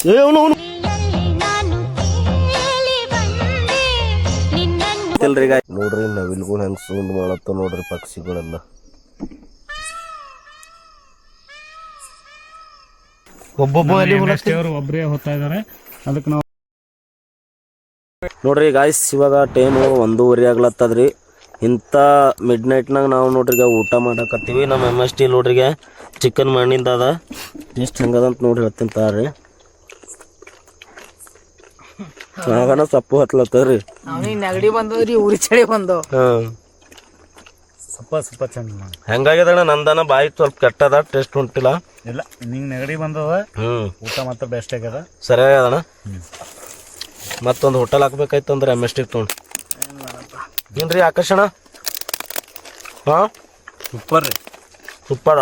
ನೋಡ್ರಿ ನವಿಲ್ಗಳು ಹೆಂಗ್ ಸೌಂಡ್ ಮಾಡತ್ತ ನೋಡ್ರಿ ಪಕ್ಷಿಗಳೆಲ್ಲ. ಒಬ್ಬರೇ ಹೋಗ್ತಾ ಇದಾರೆ. ಅದಕ್ಕೆ ನಾವು ನೋಡ್ರಿ ಗಾಯ್ಸ್ ಇವಾಗ ಟೈಮ್ 1:30 ಆಗ್ಲತ್ತದ್ರಿ. ಇಂಥ ಮಿಡ್ ನೈಟ್ನಾಗ ನಾವು ನೋಡ್ರಿ ಈಗ ಊಟ ಮಾಡಕತ್ತೀವಿ. ನಮ್ಮ MST ನೋಡ್ರಿಗೆ ಚಿಕನ್ ಮಣ್ಣಿಂದ ಅದ. ಎಷ್ಟು ಹೆಂಗದಂತ ನೋಡ್ರಿ ಹೇಳ್ತೀನಿ ತಾರ್ರಿ. ಆಗನ ಸೊಪ್ಪು ಹತ್ಲತ್ತದ್ರಿ. ನೆಗಡಿ ಬಂದವ್ರಿ, ಉರಿ ಚಳಿ ಬಂದವ. ಸ್ವಲ್ಪ ಚಂದ ಹೆಂಗಾಗ್ಯದಣ್ಣ ನಂದನ ಬಾಯಿ ಸ್ವಲ್ಪ ಕೆಟ್ಟದ, ಟೇಸ್ಟ್ ಹೊಂಟಿಲ್ಲ. ಇಲ್ಲ ನಿಂಗೆ ನೆಗಡಿ ಬಂದವ. ಊಟ ಮಾತ್ರ ಬೆಸ್ಟ್ ಆಗ್ಯದ, ಸರಿ ಆಗ್ಯದಣ್ಣ. ಮತ್ತೊಂದು ಹೋಟೆಲ್ ಹಾಕ್ಬೇಕಾಯ್ತು ಅಂದ್ರೆ MST ತೊಗೊಂಡು ಏನ್ರಿ ಆಕರ್ಷಣ. ಹಾ ಸೂಪರ್ ರೀ, ಸೂಪರ.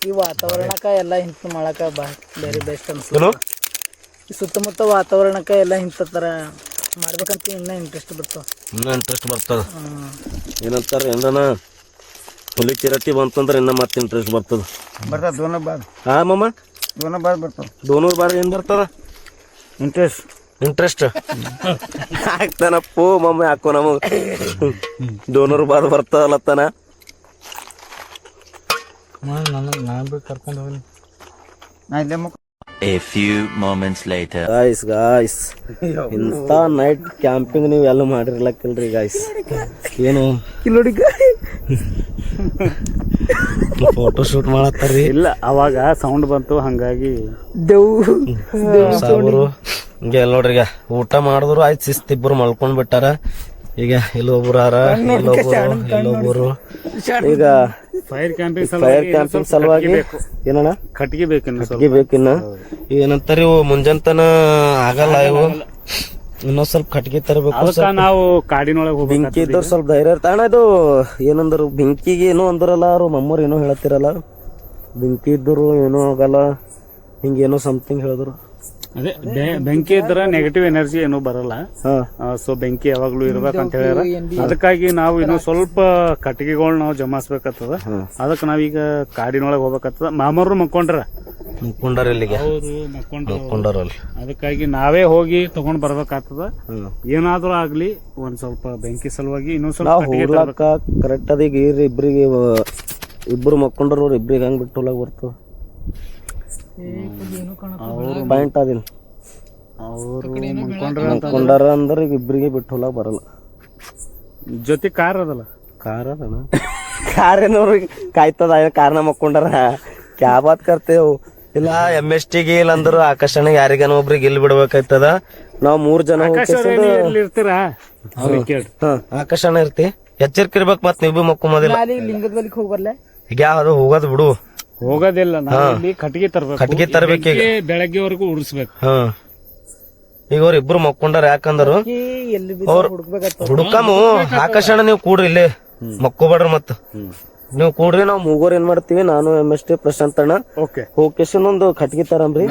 ಈ ವಾತಾವರಣಕ್ಕ ಎಲ್ಲ ಇಂತ ಮಾಡಕ ಬೇರೆ ಬೆಸ್ಟ್ ಅನ್ಸುತ್ತೆ. ಈ ಸುತ್ತಮುತ್ತ ವಾತಾವರಣಕ್ಕ ಎಲ್ಲ ಇಂಥ ಥರ ಮಾಡ್ಬೇಕಂತ ಇನ್ನೂ ಇಂಟ್ರೆಸ್ಟ್ ಬರ್ತದ. ಏನಂತಾರ ಏನ ಹುಲಿ ಚಿರತಿ ಬಂತಂದ್ರೆ ಇನ್ನ ಮತ್ತೆ ಇಂಟ್ರೆಸ್ಟ್ ಬರ್ತದ. ಹಾ ಮಮ್ಮ ದೋನೂರ್ ಬಾರ್ ಏನ್ ಬರ್ತದ ಇಂಟ್ರೆಸ್ಟ್ ಹಾಕ್ತಾನಪ್ಪು ಮಮ್ಮಿ ಹಾಕೋ ನಮಗ್ ದೋನೂರ್ ಬಾರ್ ಬರ್ತದಲ್ಲತ್ತಾನ. ಕರ್ಕೊಂಡು ಹೋಗಿ A few moments later. Guys ಇಂಥ ನೈಟ್ ಕ್ಯಾಂಪಿಂಗ್ ನೀವು ಎಲ್ಲ ಮಾಡಿರ್ಲಕ್ಕಿಲ್ರಿ ಗಾಯ್ಸ್. ಏನು ಫೋಟೋ ಶೂಟ್ ಮಾಡತ್ತಾರ್ರಿ. ಇಲ್ಲ ಅವಾಗ ಸೌಂಡ್ ಬಂತು, ಹಂಗಾಗಿ ಸಾವರು ಹಿಂಗೆ ಎಲ್ಲ ನೋಡ್ರಿ. ಈಗ ಊಟ ಮಾಡಿದ್ರು ಆಯ್ತು, ಶಿಸ್ತಿಬ್ಬರು ಮಲ್ಕೊಂಡ್ ಬಿಟ್ಟಾರ. ಈಗ ಇಲ್ಲೊಬ್ರು ಹಾರ, ಇಲ್ಲೊಬ್ರು ಈಗ ಫೈರ್ ಕ್ಯಾಂಪಿಂಗ್ ಸಲುವಾಗಿ ಏನಣ್ಣ ಕಟ್ಗಿ ಬೇಕಿನ್ನ ಏನಂತಾರ ಇವು ಮುಂಜಾನ್ತನ ಆಗಲ್ಲ. ಇವು ಇನ್ನೊಂದ್ ಸ್ವಲ್ಪ ಕಟ್ಗಿ ತರಬೇಕು. ನಾವು ಕಾಡಿನೊಳಗೆ ಹೋಗಿ ಬೆಂಕಿ ಇದ್ದವ್ರು ಸ್ವಲ್ಪ ಧೈರ್ಯ ಇರ್ತಾಣ. ಇದು ಏನಂದ್ರು ಬೆಂಕಿಗೆ ಏನೋ ಅಂದ್ರಲ್ಲ ಅವ್ರು ಮಮ್ಮರು ಏನೋ ಹೇಳತ್ತಿರಲ್ಲ, ಬೆಂಕಿ ಇದ್ದರು ಏನೋ ಆಗಲ್ಲ ಹಿಂಗೇನೋ ಸಮಥಿಂಗ್ ಹೇಳಿದ್ರು. ಅದೇ ಬೆಂಕಿ ಇದ್ರ ನೆಗೆಟಿವ್ ಎನರ್ಜಿ ಏನೂ ಬರಲ್ಲ. ಸೊ ಬೆಂಕಿ ಯಾವಾಗ್ಲೂ ಇರ್ಬೇಕಂತ ಹೇಳ್ಯಾರ. ಅದಕ್ಕಾಗಿ ನಾವು ಇನ್ನು ಸ್ವಲ್ಪ ಕಟ್ಟಿಗೆಗಳು ನಾವು ಜಮಾಯಿಸ್ಬೇಕಾಗ್ತದ. ಅದಕ್ಕೆ ನಾವೀಗ ಕಾಡಿನೊಳಗೆ ಹೋಗ್ಬೇಕಾಗ್ತದ. ಮಾಮರು ಮಕ್ಕೊಂಡ್ರ ಇಲ್ಲಿಗೆ ಅದಕ್ಕಾಗಿ ನಾವೇ ಹೋಗಿ ತಗೊಂಡ್ ಬರ್ಬೇಕಾಗ್ತದ. ಏನಾದ್ರೂ ಆಗ್ಲಿ ಒಂದ್ ಸ್ವಲ್ಪ ಬೆಂಕಿ ಸಲುವಾಗಿ ಇನ್ನೊಂದ್ ಸ್ವಲ್ಪ ಕರೆಕ್ಟ್ ಅದ. ಈಗ ಇಬ್ರಿಗೆ ಇಬ್ರು ಮಕ್ಕೊಂಡ್ರ ಇಬ್ರಿಗೆ ಹಂಗ್ ಬಿಟ್ಟು ಹೊಲಕ್ ಬರ್ತದ. ಪಾಯಿಂಟ್ ಅದಿಲ್ಲ, ಅವರು ಮಕ್ಕೊಂಡಾರ ಅಂದ್ರೆ ಈಗ ಇಬ್ರಿಗೆ ಬಿಟ್ಟು ಹೊಲಕ್ ಬರಲ್ಲ. ಜೊತೆ ಕಾರ್ ಅದಲ್ಲ, ಕಾರ್ ಅದಣ್ಣ. ಕಾರ್ ಏನೋರಿಗೆ ಕಾಯ್ತದ, ಕಾರ್ನ ಮಕ್ಕೊಂಡಾರ ಕ್ಯಾ ಬಾತ್ ಕರ್ತೇವ್. ಇಲ್ಲ MST ಗೆ ಇಲ್ಲ ಅಂದ್ರು ಆಕರ್ಷಣೆ ಯಾರಿಗಾನ ಒಬ್ರಿಗೆ ಇಲ್ಲಿ ಬಿಡ್ಬೇಕಾಯ್ತದ. ನಾವ್ 3 ಜನ ಇರ್ತೀರಾ, ಆಕರ್ಷಣೆ ಇರ್ತಿ. ಎಚ್ಚರಿಕೆ ಇರ್ಬೇಕು. ಮತ್ ನೀವು ಮಕ್ಕೊಂಬೋದಿಲ್ಲ. ಲಿಂಗದ ಬಲಿಕ್ ಹೋಗ್ಬರ್ಲೆ. ಈಗ ಯಾವ್ದು ಹೋಗೋದು ಬಿಡು, ಹೋಗೋದಿಲ್ಲ. ಕಟ್ಟಿಗೆ ತರಬೇಕು, ಬೆಳಗ್ಗೆವರೆಗೂ ಉಡಿಸ್ಬೇಕು. ಈಗ ಅವ್ರ ಇಬ್ರು ಮಕ್ಕೊಂಡಾರ. ಯಾಕಂದ್ರು ಅವ್ರು ಹುಡುಕಮು ಆಕರ್ಷಣೆ ನೀವು ಕೂಡ್ರಿ, ಇಲ್ಲಿ ಮಕ್ಕೋಬೇಡ್ರಿ. ಮತ್ತ ನೀವು ಕೂಡ್ರಿ, ನಾವ್ ಮೂಗೋರ್ ಏನ್ ಮಾಡ್ತೀವಿ, ನಾನು MST ಪ್ರಶಾಂತ್ ಅಣ್ಣ ಹೋಗೇಶನ್ ಒಂದು ಕಟ್ಗಿ ತರಂಬ್ರಿ.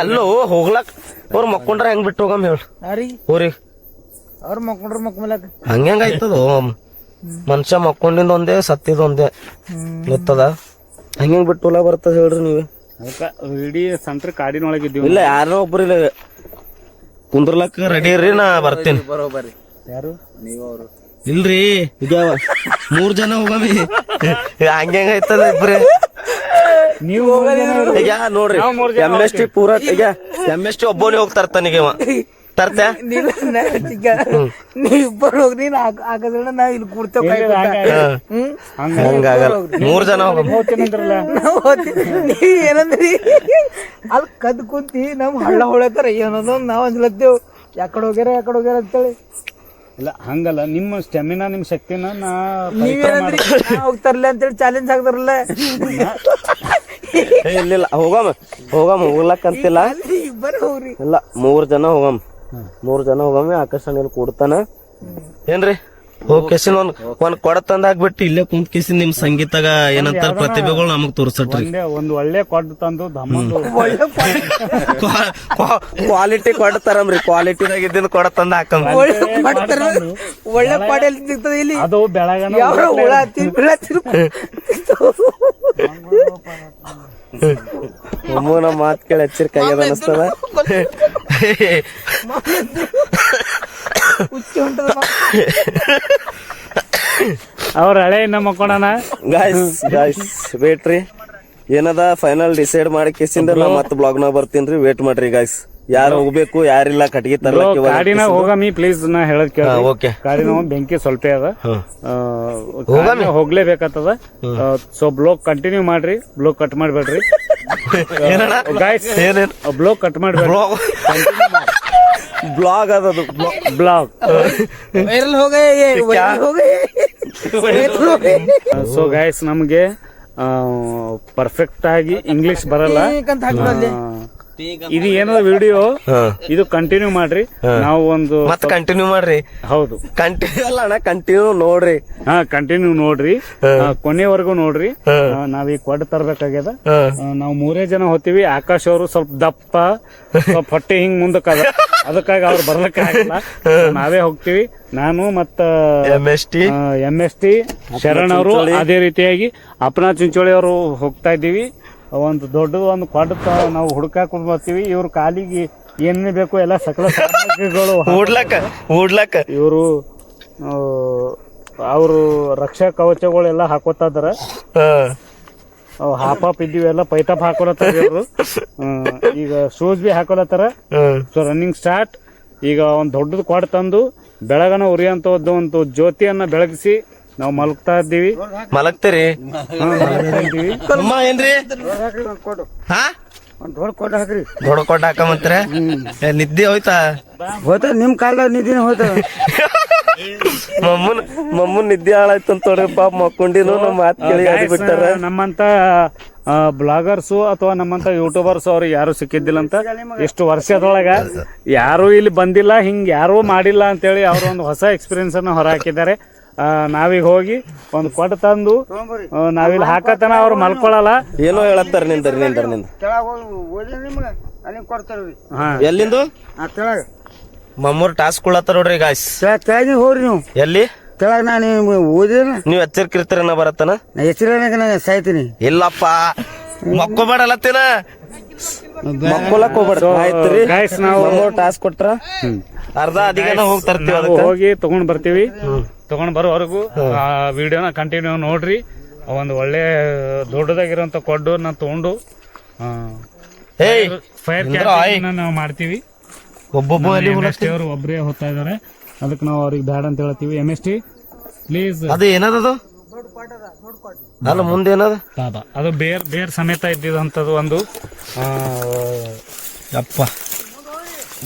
ಅಲ್ಲೋ ಹೋಗ್ಲಾಕ್ ಅವ್ರ ಮಕ್ಕೊಂಡ್ರ ಹೆಂಗ್ ಬಿಟ್ಟು ಹೋಗಮ್ ಹೇಳಿ ಊರಿಗೆ. ಅವ್ರ ಮಕ್ಕೊಂಡ್ರ ಹಂಗ ಆಯ್ತದ. ಮನುಷ್ಯ ಮಕ್ಕೊಂಡಿಂದ ಒಂದೇ, ಸತ್ತಿದ ಒಂದೇ ಗೊತ್ತದ. ಹಂಗ ಬಿಟ್ಟು ಹೊಲ ಬರ್ತದ ಹೇಳ್ರಿ ನೀವೇ. ಇಡೀ ಸೆಂಟ್ರ್ ಕಾಡಿನೊಳಗಿದ್ದೀವಿ. ಇಲ್ಲ ಯಾರೋ ಒಬ್ರು ಇಲ್ಲ ಕುಂದ್ರಲಕ್ ರೆಡಿ ಇರ್ರಿ, ನಾ ಬರ್ತೀನಿ. ಯಾರು ನೀವು? ಅವರು ಇಲ್ರಿ, ಈಗ 3 ಜನ ಹೋಗಮಿ. ಹಂಗೈತದ ಇಬ್ರಿ ನೀವು ಈಗ ನೋಡ್ರಿ. MST ಪೂರ ಈಗ MST ಒಬ್ಬನೇ ಹೋಗ್ತಾರ ತನಿಗೆ ತರ್ತ ನೀವಿಬ್ಬರು ಹೋಗ್ರಿ, ಆಗದ್ರ ನಾವ್ ಇಲ್ಲಿ ಕೂಡ್ತೇವೆ. ಹಂಗಾಗಲ್ಲ, 3 ಜನ ನೀವ್ ಏನಂದ್ರಿ ಅಲ್ಲಿ ಕದ್ ಕುಂತಿ ನಮ್ ಹಳ್ಳ ಹೊಳತಾರ ಏನೋ ನಾವ್ ಅಂದ್ಲತ್ತೇವ್ ಯಾಕಡೆ ಹೋಗ್ಯಾರ ಅಂತೇಳಿ. ಇಲ್ಲ ಹಂಗಲ್ಲ, ನಿಮ್ಮ ಸ್ಟೆಮಿನಾ ನಿಮ್ ಶಕ್ತಿನ ನೀವೇನಂದ್ರಿ ಹೋಗ್ತಾರಲ್ಲ ಅಂತೇಳಿ ಚಾಲೆಂಜ್ ಆಗ್ತಾರಲ್ಲ. ಇಲ್ಲ ಹೋಗ್ಲಕ್ಕಂತಿಲ್ಲ. ಇಲ್ಲ 3 ಜನ ಹೋಗಮ್ಮಿ. ಆಕರ್ಷಣೆ ಕೂಡ್ತಾನ ಏನ್ರಿ. ಹೋಗ್ ಕೇಸಿನ ಒಂದ್ ಕೊಡ ತಂದ ಹಾಕ್ಬಿಟ್ಟು ಇಲ್ಲೇ ಕುಂತ್ ಕೇಸಿನ ನಿಮ್ ಸಂಗೀತಗ ಏನಂತಾರ ಪ್ರತಿಭೆಗಳು ನಮಗ್ ತೋರ್ಸಟ್ರಿ. ಒಂದ್ ಒಳ್ಳೆ ಕೊಡ್ ತಂದು ಕ್ವಾಲಿಟಿ ಕೊಡ ತರಮ್ರಿ. ಕ್ವಾಲಿಟಿದಾಗ ಇದ್ದಿದ್ ಕೊಡ ತಂದ ಹಾಕಮ್ರಿ. ಒಳ್ಳೆ ಕೊಡ ಎಲ್ಲಿ ಸಿಗ್ತದ ಇಲ್ಲಿ? ಅದು ಬೆಳಗನ ಹುಳ ಮಮ್ಮನ ಮಾತ್ ಕೇಳಿ ಎಚ್ಚರಿಕೆ ಆಗ್ಯದ ಅನಸ್ತದ. ಅವ್ರ ಹಳೆ ಇನ್ನ ಮಕ್ಕೋಣ. ಗಾಯ್ಸ್ ವೇಟ್ ರೀ, ಏನದ ಫೈನಲ್ ಡಿಸೈಡ್ ಮಾಡಿ ಕೇಸಿಂದ ನಾ ಮತ್ತೆ ಬ್ಲಾಗ್ ನಾಗ ಬರ್ತೀನಿ. ವೇಟ್ ಮಾಡ್ರಿ ಗಾಯ್ಸ್, ಯಾರು ಹೋಗ್ಬೇಕು ಯಾರಿಲ್ಲ ಕಟ್ಗಿ ತರ್ಲಕ್ಕೆ. ಕಾಡಿನಾಗ ಹೋಗಮಿ ಪ್ಲೀಸ್, ನಾ ಹೇಳದ್ ಕೇಳ. ಓಕೆ, ಕಾಡಿನ ಬೆಂಕಿ ಸ್ವಲ್ಪ ಅದ, ಹೋಗ್ಲೇಬೇಕಾಗ್ತದ. ಸೊ ಬ್ಲೋಗ್ ಕಂಟಿನ್ಯೂ ಮಾಡ್ರಿ, ಬ್ಲೋಗ್ ಕಟ್ ಮಾಡ್ಬೇಡ್ರಿ ಗಾಯ್ಸ್. ಬ್ಲೋಗ್ ಕಟ್ ಮಾಡ್ಬೇಡ್ರಿ, ಬ್ಲಾಗ್ ಅದದು ಬ್ಲಾಗ್. ವೈರಲ್ ಹೋಗೇ. ಸೊ ಗಾಯ್ಸ್, ನಮ್ಗೆ ಪರ್ಫೆಕ್ಟ್ ಆಗಿ ಇಂಗ್ಲಿಷ್ ಬರಲ್ಲ. ಇದು ಏನದ ವಿಡಿಯೋ, ಇದು ಕಂಟಿನ್ಯೂ ಮಾಡ್ರಿ. ನಾವು ಒಂದು ಮತ್ತೆ ಕಂಟಿನ್ಯೂ ಮಾಡ್ರಿ. ಹೌದು, ಕಂಟಿನ್ಯೂ ಅಲ್ಲ ಅಣ್ಣ, ಕಂಟಿನ್ಯೂ ನೋಡ್ರಿ. ಕಂಟಿನ್ಯೂ ನೋಡ್ರಿ, ಕೊನೆವರೆಗೂ ನೋಡ್ರಿ. ನಾವೀಗ ಕೊಡ್ ತರ್ಬೇಕಾಗ್ಯದ. ನಾವು 3 ಜನ ಹೋಗ್ತೀವಿ. ಆಕಾಶ್ ಅವರು ಸ್ವಲ್ಪ ದಪ್ಪ, ಸ್ವಲ್ಪ ಹೊಟ್ಟೆ ಹಿಂಗ್ ಮುಂದಕ್ಕದ, ಅದಕ್ಕಾಗಿ ಅವ್ರು ಬರ್ಲಿಕ್ಕೆ ಆಗಿಲ್ಲ. ನಾವೇ ಹೋಗ್ತೀವಿ. ನಾನು ಮತ್ತ MST ಶರಣ್ ಅವರು, ಅದೇ ರೀತಿಯಾಗಿ ಅಪನಾ ಚಿಂಚೋಳಿ ಅವರು ಹೋಗ್ತಾ ಇದ್ದೀವಿ. ಒಂದು ದೊಡ್ಡ ಒಂದು ಕೊಡ ನಾವು ಹುಡುಕಾಕೊಂಡು ಬರ್ತೀವಿ. ಇವ್ರ ಕಾಲಿಗೆ ಏನೇ ಬೇಕು ಎಲ್ಲ ಸಕಲ ಸಾಮಗ್ರಿಗಳು ಓಡ್ಲಕ್ಕ ಇವರು ಅವರು ರಕ್ಷಾ ಕವಚಗಳೆಲ್ಲ ಹಾಕೋತಾ ಇದಾರ. ಹಾಪಾಪ್ ಇದ್ದೀವಿ ಎಲ್ಲ ಪೈಟಾಪ್ ಹಾಕೊಳತ್ತಾರ ಇವರು. ಈಗ ಶೂಸ್ ಬಿ ಹಾಕೊಳತ್ತಾರ. So running start. ಈಗ ಒಂದ್ ದೊಡ್ಡದು ಕೊಡ ತಂದು ಬೆಳಗನ ಉರಿಯಂತ ಒಂದು ಜ್ಯೋತಿಯನ್ನ ಬೆಳಗಿಸಿ ನಾವು ಮಲಗ್ತಾ ಇದ್ದೀವಿ. ಮಲಗ್ತೀರಿ? ಅಮ್ಮ ಏನ್ರಿ ದೊಡ್ಡ ಕೊಟ್ಟ ಹಾಕಂತ್ರ ನಿದ್ದೆ ಹೋಯ್ತಾ? ನಿಮ್ ಕಾಲ ನಿದ್ದೆ ಹೋಯ್ತ. ಮಮ್ಮನ್ ನಿದ್ದೆ ಹಾಳಾಯ್ತು ಅಂತ ತೊಡ್ರಿ ಪಾಪ ಮಕ್ಕೊಂಡಿನು. ನಮ್ಮ ಮಾತ್ ಕೇಳಿ ಬಿಟ್ಟಾರ. ನಮ್ಮಂತ ಬ್ಲಾಗರ್ಸು ಅಥವಾ ನಮ್ಮಂತ ಯೂಟ್ಯೂಬರ್ಸ್ ಅವ್ರಿಗೆ ಯಾರು ಸಿಕ್ಕಿದ್ದಿಲ್ಲ ಅಂತ ಎಷ್ಟು ವರ್ಷದೊಳಗ ಯಾರು ಇಲ್ಲಿ ಬಂದಿಲ್ಲ, ಹಿಂಗ್ ಯಾರು ಮಾಡಿಲ್ಲ ಅಂತೇಳಿ ಅವ್ರ ಒಂದು ಹೊಸ ಎಕ್ಸ್ಪೀರಿಯನ್ಸ್ ಅನ್ನ ಹೊರ ಹಾಕಿದ್ದಾರೆ. ನಾವೀಗ ಹೋಗಿ ಒಂದು ಕೊಟ್ಟು ತಂದು ನಾವಿಲ್ಲಿ ಹಾಕತನ ಅವ್ರು ಮಲ್ಕೊಳಲ್ಲ. ಏನೋ ಹೇಳತ್ತಾರ. ನಿಂದ ಎಲ್ಲಿಂದು ಮಮ್ಮೂರ್ ಟಾಸ್ಕ್ ಕೊಡತ್ತಾರ ನೋಡ್ರಿ ಗಾಯ್ಸ್. ಹೋಗ್ರಿ ನೀವು ಎಲ್ಲಿ ಕೆಳಗ. ನಾನು ಓದಿನ ನೀವ್ ಎಚ್ಚರಿಕೆ ಇರ್ತೀರ ನಾ ಬರತ್ತನ. ಹೆಸರಿನಾಗ ಸಾಯ್ತೀನಿ. ಇಲ್ಲಪ್ಪ, ಮಕ್ಕೋಬೇಡಲ್ಲತ್ತೇನ, ಮಕ್ಕೊಳಕ್ ಹೋಗ್ಬೇಡ. ಆಯ್ತ್ರಿ, ನಾವು ಟಾಸ್ಕ್ ಕೊಟ್ರ ಅರ್ಧ ಅದಿಗನ ಹೋಗ್ತರ್ತೀವಿ. ಹೋಗಿ ತಗೊಂಡ್ ಬರ್ತೀವಿ. ತಗೊಂಡ್ ಬರೋವರೆಗೂ ಆ ವಿಡಿಯೋನ ಕಂಟಿನ್ಯೂ ನೋಡ್ರಿ. ಒಂದು ಒಳ್ಳೆ ದೊಡ್ಡದಾಗಿರೋಂತ ಕೊಡ್ಡು ನಾ ತಗೊಂಡು ಫೈರ್ ಕ್ಯಾಂಪ್ ನಾವು ಮಾಡ್ತೀವಿ. MST ಅವರು ಒಬ್ಬರೇ ಹೋಗ್ತಾ ಇದಾರೆ, ಅದಕ್ಕೆ ನಾವು ಅವ್ರಿಗೆ ಬ್ಯಾಡ ಅಂತ ಹೇಳ್ತೀವಿ. MST please. ಅದು ಏನದದು? ಅಲ್ಲ ಮುಂದೇನದ? ಅದು ಬೇರ್ ಸಮೇತ ಇದ್ದಿದಂತದ್ದು ಒಂದು ಅಪ್ಪ,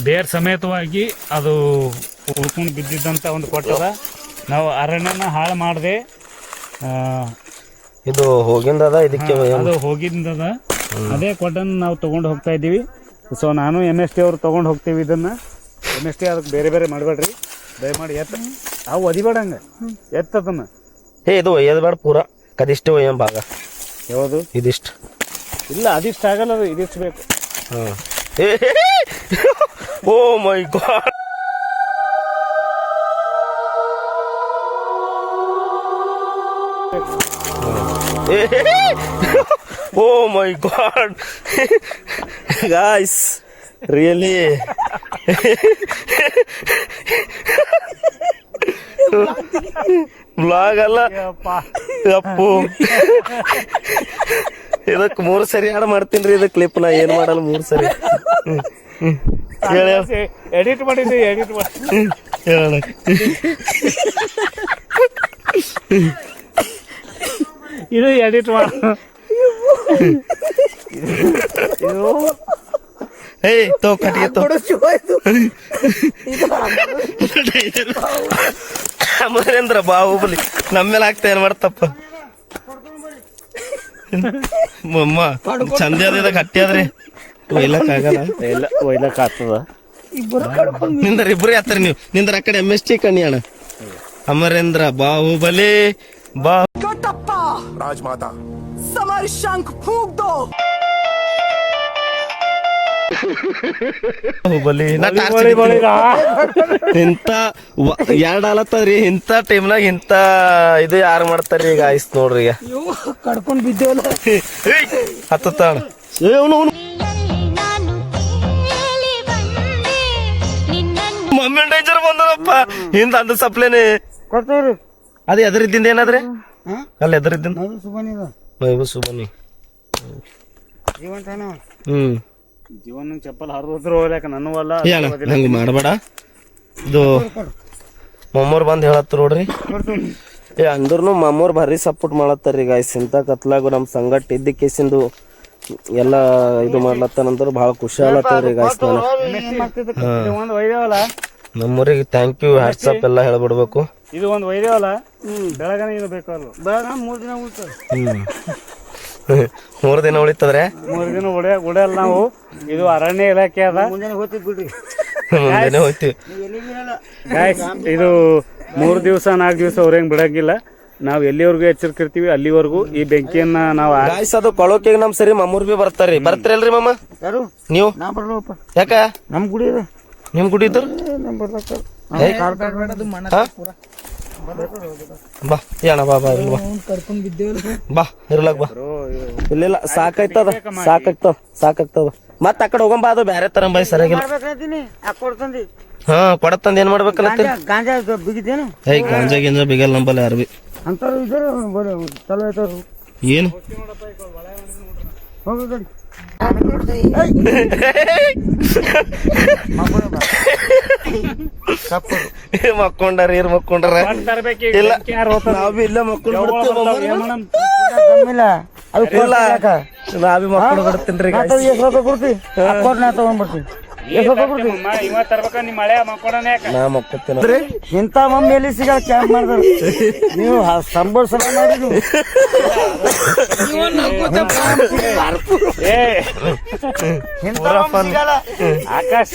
ಬೇರ್ ಸಮೇತವಾಗಿ ಅದು ಉಳ್ಕೊಂಡು ಬಿದ್ದಿದ್ದಂತ ಒಂದು ಕೊಟ್ಟದ. ನಾವು ಅರಣ್ಯನ ಹಾಳು ಮಾಡದೆ ಇದು ಹೋಗಿಂದದ. ಇದಕ್ಕೆ ಅದು ಹೋಗಿಂದದ. ಅದೇ ಕೊಟ್ಟನ್ನು ನಾವು ತಗೊಂಡು ಹೋಗ್ತಾ ಇದ್ದೀವಿ. ಸೊ ನಾನು MST ಅವ್ರು ತಗೊಂಡು ಹೋಗ್ತೀವಿ ಇದನ್ನ. MST ಅದಕ್ಕೆ ಬೇರೆ ಬೇರೆ ಮಾಡಬೇಡ್ರಿ ದಯಮಾಡಿ. ಅವು ಒದಿಬೇಡಂಗ ಎತ್ತದನ್ನ. ಇದು ಒಯ್ಯದ್ಬೇಡ, ಪೂರ ಕದಿಷ್ಟೇ ಒಯ್ಯಂ ಭಾಗ. ಯಾವುದು? ಇದಿಷ್ಟು ಇಲ್ಲ, ಅದಿಷ್ಟು ಆಗಲ್ಲ, ಅದು ಇದಿಷ್ಟು ಬೇಕು. ಓ ಮೈ ಗಾಡ್, ಓ ಮೈ ಗಾಡ್ ಗಾಯ್ಸ್, ರಿಯಲಿ ಬ್ಲಾಗ್ ಅಲ್ಲ ಅಪ್ಪು. ಇದಕ್ 3 ಸರಿ ಹಾಡು ಮಾಡ್ತೀನಿ. ಇದು ಕ್ಲಿಪ್ ನಾ ಏನ್ ಮಾಡಲ್ಲ 3 ಸರಿ ಎಡಿಟ್ ಮಾಡಿದ್ವಿ. ಎಡಿಟ್ ಮಾಡಿ ಹೇಳೋಣ. ಇದು ಎಡಿಟ್ ಮಾಡ. ಏಯ್ ತೋ ಕಟ್ಟಿಗೆ ತೋ. ಅಮರೇಂದ್ರ ಬಾಹುಬಲಿ ನಮ್ಮೇಲೆ ಆಗ್ತಾ ಏನ್ ಮಾಡ್ತಪ್ಪ. ಮಮ್ಮ ಚಂದ ಅದ ಗಟ್ಟಿ ಆದ್ರಿ ಒಯ್ಲಕ್ ಆಗಲ್ಲ. ಇಲ್ಲ, ಒಯ್ಲಕ್ ಆಗ್ತದ. ನಿಂದ್ರ ಇಬ್ರು ಯಾತ್ರಿ ನೀವು. ನಿಂದ್ರ ಆ ಕಡೆ MST ಕಣ್ಣಿ ಅಣ್ಣ. ಅಮರೇಂದ್ರ ಬಾಹುಬಲಿ राजमाता समर शंख फूंक दो. ಬಾಹುಬಲಿ ಇಂತ 2 ಆಲತ್ತದ್ರಿ. ಇಂತ ಟೈಮ್ನಾಗ ಇಂತ ಇದು ಯಾರು ಮಾಡ್ತಾರ್ರಿ ಈಗ? ಆಯ್ಸ್ ನೋಡ್ರಿ, ಈಗ ಕಡ್ಕೊಂಡ್ ಬಿದ್ದೇವಲ್ಲ. ಹತ್ತಾಳ ಅವನು ಮಮ್ಮಿ ಡೇಂಜರ್ ಬಂದಪ್ಪ ಹಿಂದ ಅಂದ ಸಪ್ಲೇನೆ ಕೊಡ್ತೇವ್ರಿ ಅದ ಎದರಿದ್ದಿಂದ ಏನಾದ್ರೆ ಅಲ್ಲ ಎದರಿದ್ದಿಂದ ಸುಬನಿ ಜೀವಂತಾನ ಜೀವನ ಚಪ್ಪಲ್ ಹರಿದ್ರು ಹೋಗ್ಲಾಕ ನನ್ನ ಹೊಲ ಹಂಗ ಮಾಡಬೇಡ ಇದು ಮಮ್ಮೋರ್ ಬಂದ್ ಹೇಳತ್ತ ನೋಡ್ರಿ ಅಂದ್ರೂ ಮಮ್ಮೋರ್ ಭಾರಿ ಸಪೋರ್ಟ್ ಮಾಡತ್ತಾರ್ರಿ ಗಾಯ್ಸ್ ಇಂತ ಕತ್ಲಾಗು ನಮ್ ಸಂಗಟ್ ಇದ್ದ ಕೇಸಿಂದು ಎಲ್ಲಾ ಇದು ಮಾಡ್ಲತ್ತಾನಂದ್ರ ಬಹಳ ಖುಷಿ ಆಗತ್ತವ್ರಿ ಗಾಯ್ಸ್ ಒಂದ್ ಒಯ್ದೇವಲ್ಲ ನಮ್ಮೂರಿಗೆ ಥ್ಯಾಂಕ್ ಯು ವಾಟ್ಸಪ್ ಎಲ್ಲ ಹೇಳ್ಬಿಡ್ಬೇಕು ಇದು ಒಂದ್ ಒಯ್ದೇವಲ್ಲ ಬೆಳಗನೆ ಇದು ಬೇಕಲ್ಲ ಬೆಳಗ 3 ದಿನ ಉಳ್ತದ 3 ದಿನ ಉಳಿತದ್ರೆ 3 ದಿನ ಉಳಿಯಲ್ಲ ನಾವು ಇದು ಅರಣ್ಯ ಇಲಾಖೆ ಅದ ಮುಂಜಾನೆ ಹೋಗ್ತಿದ್ ಬಿಡ್ರಿ ಮುಂದೆನೆ ಹೋಯ್ತಿವಿ ಗಾಯ್ಸ್ ಇದು 3 ದಿವಸ 4 ದಿವಸ ಅವ್ರೇನ್ ಬಿಡಂಗಿಲ್ಲ ನಾವ್ ಎಲ್ಲಿವರೆಗೂ ಎಚ್ಚರಿಕಿರ್ತೀವಿ ಅಲ್ಲಿವರೆಗೂ ಈ ಬೆಂಕಿಯನ್ನ ನಾವು ಗಾಯ್ಸ್ ಅದು ಕೊಳೋಕೆಗೆ ನಮ್ ಸರಿ ಮಮ್ಮೂರ್ ಬಿ ಬರ್ತಾರ್ರಿ ಬರ್ತೀರಲ್ರಿ ಮಮ್ಮ ಯಾರು ನೀವು ನಾ ಬರ್ಲಪ್ಪ ಯಾಕ ನಮ್ ಗುಡಿ ಇದೆ ನಿಮ್ ಗುಡಿ ಇದ್ರು ನಮ್ ಬರ್ಲಕ್ಕ ಬಾ ಏನ ಬಾ ಬಾ ಇಲ್ಲಿ ಬಾ ಕರ್ಕೊಂಡ್ ಬಿದ್ದೇವಲ್ಲ ಬಾ ಇರ್ಲಕ್ ಬಾ ಇಲ್ಲ ಸಾಕಾಯ್ತದ ಸಾಕಾಗ್ತದ ಮತ್ತ ಆ ಕಡೆ ಹೋಗಂಬ ಅದು ಬ್ಯಾರೆ ತರ ಬೈ ಸರಿಯಾಗಿಲ್ಲ ಮಾಡ್ಬೇಕಂತೀನಿ ಕೊಡ್ತಂದಿ ಹಾ ಕೊಡತ್ತಂದ ಏನ್ ಮಾಡ್ಬೇಕಲ್ಲ ಗಾಂಜಾ ಬಿಗಿದೇನು ಏಯ್ ಗಾಂಜಾ ಗಿಂಜಾ ಬಿಗಲ್ ನಂಬಲ್ಲ ಯಾರು ಬಿ ಅಂತಾರು ಇದಾರೆ ಚಲೋ ಐತಾರ ಏನು ಹೋಗಿ ಮಕ್ಕೊಂಡಾರ ಏರ್ ಮಕ್ಕೊಂಡಾರ ಇಲ್ಲ ನಾವ್ ಬಿ ಇಲ್ಲ ಮಕ್ಕೊಂಡ್ ಕಮ್ಮಿಲ್ಲ ಅದು ಇಲ್ಲ ನಾವ್ ಬಿ ಮಕ್ಕೊಂಡು ಬಿಡ್ತೀನ್ರಿ ಎಷ್ಟು ರೊಕ್ಕ ಕೊಡ್ತಿ ಅಕ್ಕೋರ್ ನಾ ತಗೊಂಡ್ಬಿಡ್ತೀನಿ ಎಷ್ಟು ರೊಕ್ಕ ಕೊಡ್ತಿ ಇವ ತರ್ಬೇಕ ನಿಮ್ ಮಳೆ ಮಕ್ಕೊಡನೆ ನಾ ಮಕ್ಕೊತೀನಿ ಇಂಥ ಮಮ್ಮಿ ಎಲ್ಲಿ ಸಿಗಲ್ಲ ಕ್ಯಾಂಪ್ ಮಾಡಿದ್ರು ನೀವು ಸಂಬಳ ಸಲ ಮಾಡಿದ್ರು ಆಕಾಶ್